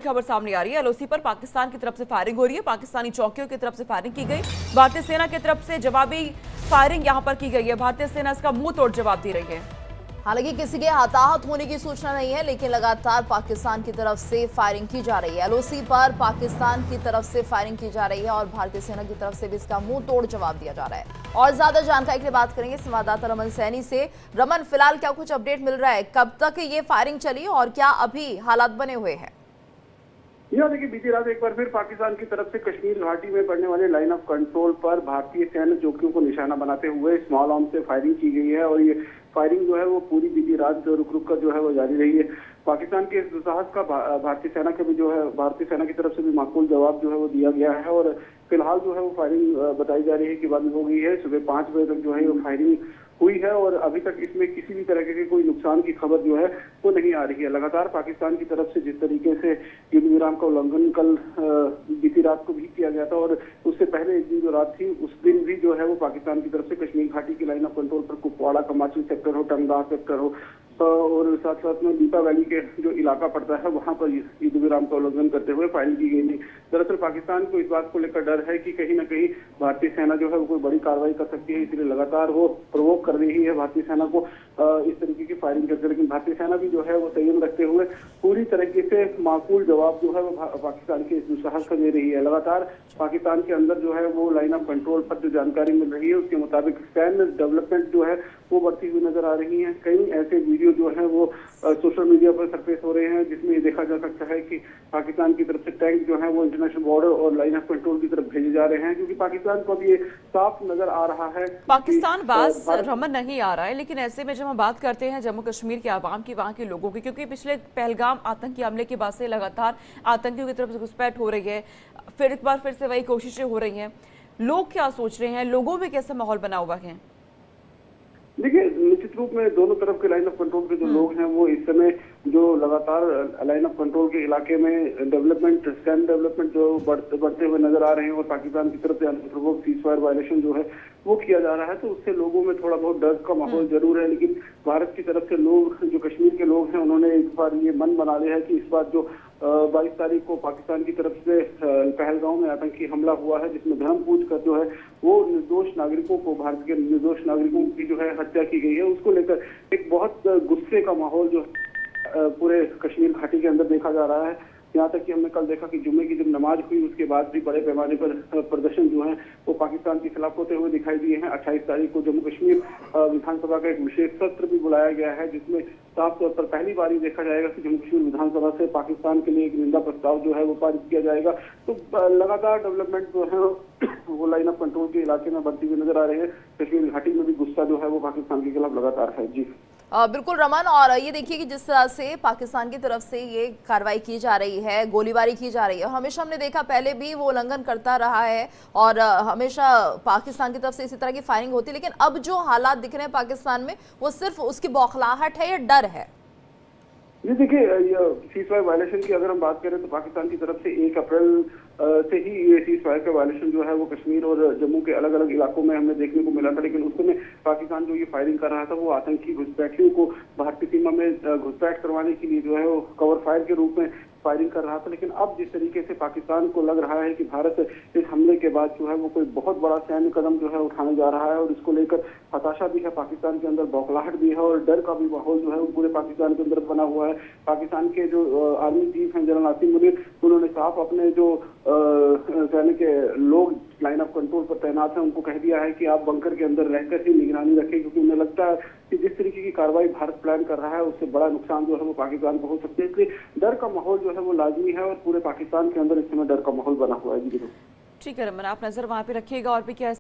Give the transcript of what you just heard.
खबर सामने आ रही है। एलओसी पर पाकिस्तान की तरफ से फायरिंग हो रही है। पाकिस्तानी चौकियों की तरफ से फायरिंग की गई। भारतीय सेना की तरफ से जवाबी फायरिंग यहां पर की गई है। भारतीय सेना इसका मुंह तोड़ जवाब दे रही है। हालांकि किसी के हताहत होने की सूचना नहीं है, लेकिन लगातार पाकिस्तान की तरफ से फायरिंग की जा रही है। एलओसी पर पाकिस्तान की तरफ से फायरिंग की जा रही है और भारतीय सेना की तरफ से भी इसका मुंह तोड़ जवाब दिया जा रहा है। और ज्यादा जानकारी के लिए बात करेंगे संवाददाता रमन सैनी से। रमन, फिलहाल क्या कुछ अपडेट मिल रहा है? कब तक ये फायरिंग चली और क्या अभी हालात बने हुए हैं? देखिए, बीती रात एक बार फिर पाकिस्तान की तरफ से कश्मीर घाटी में पड़ने वाले लाइन ऑफ कंट्रोल पर भारतीय सैन्य चौकियों को निशाना बनाते हुए स्मॉल आर्म से फायरिंग की गई है और ये फायरिंग जो है वो पूरी बीती रात रुक रुक कर जो है वो जारी रही है। पाकिस्तान के इस दुस्साहस का भारतीय सेना के भी जो है भारतीय सेना की तरफ से भी माकूल जवाब जो है वो दिया गया है और फिलहाल जो है वो फायरिंग बताई जा रही है कि बंद हो गई है। सुबह 5 बजे तक जो है वो फायरिंग हुई है और अभी तक इसमें किसी भी तरह के कोई नुकसान की खबर जो है वो नहीं आ रही है। लगातार पाकिस्तान की तरफ से जिस तरीके से युद्ध विराम का उल्लंघन कल बीती रात को भी किया गया था और उससे पहले एक दिन जो रात थी उस दिन भी जो है वो पाकिस्तान की तरफ से कश्मीर घाटी की लाइन ऑफ कंट्रोल पर कुपवाड़ा कमाची सेक्टर हो, टंगदार सेक्टर हो और साथ साथ में दीपा वैली के जो इलाका पड़ता है वहां पर युद्ध विराम का उल्लंघन करते हुए फायरिंग की गई थी। दरअसल पाकिस्तान को इस बात को लेकर डर है कि कहीं न कहीं भारतीय सेना जो है वो कोई बड़ी कार्रवाई कर सकती है, इसलिए लगातार वो प्रवोक कर रही है भारतीय सेना को इस तरीके की फायरिंग करके। लेकिन भारतीय सेना भी जो है वो संयम रखते हुए पूरी तरीके से माकूल जवाब जो है वो पाकिस्तान के इस दुस्साहस का दे रही है। लगातार पाकिस्तान के अंदर जो है वो लाइन ऑफ कंट्रोल पर जो जानकारी मिल रही है उसके मुताबिक सैन्य डेवलपमेंट जो है वो बढ़ती हुई नजर आ रही है। कई ऐसे वीडियो जो है वो सोशल मीडिया पर सरफेस हो रहे हैं जिसमें ये देखा जा सकता है कि पाकिस्तान की तरफ से टैंक जो है वो इंटरनेशनल बॉर्डर और लाइन ऑफ कंट्रोल की तरफ भेजे जा रहे हैं, क्योंकि पाकिस्तान को अब ये साफ नजर आ रहा है पाकिस्तान बाज रमन नहीं आ रहा है। लेकिन ऐसे में जब हम बात करते हैं जम्मू कश्मीर के आवाम की, वहां के लोगों की, क्योंकि पिछले पहलगाम आतंकी हमले के बाद से लगातार आतंकियों की तरफ से घुसपैठ हो रही है, फिर एक बार फिर से वही कोशिशें हो रही हैं, लोग क्या सोच रहे हैं, लोगों में कैसा माहौल बना हुआ है? देखिए, निश्चित रूप में दोनों तरफ के लाइन ऑफ कंट्रोल के जो लोग हैं वो इस समय जो लगातार लाइन ऑफ कंट्रोल के इलाके में डेवलपमेंट स्टैंड डेवलपमेंट जो बढ़ते हुए नजर आ रहे हैं और पाकिस्तान की तरफ से अनप्रोवोक्ड सीजफायर वायलेशन जो है वो किया जा रहा है, तो उससे लोगों में थोड़ा बहुत डर का माहौल जरूर है। लेकिन भारत की तरफ से लोग, जो कश्मीर के लोग हैं, उन्होंने इस बार ये मन बना लिया है कि इस बार जो 22 तारीख को पाकिस्तान की तरफ से पहलगाम में आतंकी हमला हुआ है जिसमें धर्म पूछ कर जो है वो निर्दोष नागरिकों को, भारत के निर्दोष नागरिकों की जो है हत्या की गई है, उसको लेकर एक बहुत गुस्से का माहौल जो पूरे कश्मीर घाटी के अंदर देखा जा रहा है। यहाँ तक कि हमने कल देखा कि जुम्मे की जब नमाज हुई उसके बाद भी बड़े पैमाने पर प्रदर्शन जो है वो पाकिस्तान के खिलाफ होते हुए दिखाई दिए हैं। 28 तारीख को जम्मू कश्मीर विधानसभा का एक विशेष सत्र भी बुलाया गया है जिसमें साफ तौर पर पहली बार देखा जाएगा कि जम्मू कश्मीर विधानसभा से पाकिस्तान के लिए एक निंदा प्रस्ताव जो है वो पारित किया जाएगा। तो लगातार डेवलपमेंट जो है वो लाइन ऑफ कंट्रोल के इलाके में बढ़ती हुई नजर आ रही है। कश्मीर घाटी में भी गुस्सा जो है वो पाकिस्तान के खिलाफ लगातार है। जी बिल्कुल रमन, और ये देखिए कि जिस तरह से पाकिस्तान की तरफ से ये कार्रवाई की जा रही है, गोलीबारी की जा रही है, हमेशा हमने देखा पहले भी वो उल्लंघन करता रहा है और हमेशा पाकिस्तान की तरफ से इसी तरह की फायरिंग होती है, लेकिन अब जो हालात दिख रहे हैं पाकिस्तान में वो सिर्फ उसकी बौखलाहट है या डर है? जी देखिए, सीजफायर वायलेशन की अगर हम बात करें तो पाकिस्तान की तरफ से 1 अप्रैल से ही ये सीजफायर का वायलेशन जो है वो कश्मीर और जम्मू के अलग अलग इलाकों में हमें देखने को मिला था। लेकिन उस समय पाकिस्तान जो ये फायरिंग कर रहा था वो आतंकी घुसपैठियों को भारतीय सीमा में घुसपैठ करवाने के लिए जो है वो कवर फायर के रूप में फायरिंग कर रहा था। लेकिन अब जिस तरीके से पाकिस्तान को लग रहा है कि भारत इस हमले के बाद जो है वो कोई बहुत बड़ा सैन्य कदम जो है उठाने जा रहा है और इसको लेकर हताशा भी है पाकिस्तान के अंदर, बौखलाहट भी है और डर का भी माहौल जो है वो पूरे पाकिस्तान के अंदर बना हुआ है। पाकिस्तान के जो आर्मी चीफ हैं जनरल आसिम मुनीर, उन्होंने साफ अपने जो सैन्य के लोग लाइन ऑफ कंट्रोल पर तैनात हैं उनको कह दिया है कि आप बंकर के अंदर रहकर ही निगरानी रखें, क्योंकि उन्हें लगता है कि जिस तरीके की कार्रवाई भारत प्लान कर रहा है उससे बड़ा नुकसान जो है वो पाकिस्तान को हो सकता है। इसलिए डर का माहौल जो है वो लाजमी है और पूरे पाकिस्तान के अंदर इस समय डर का माहौल बना हुआ है। ठीक है रमन, आप नजर वहां पे रखिएगा और भी क्या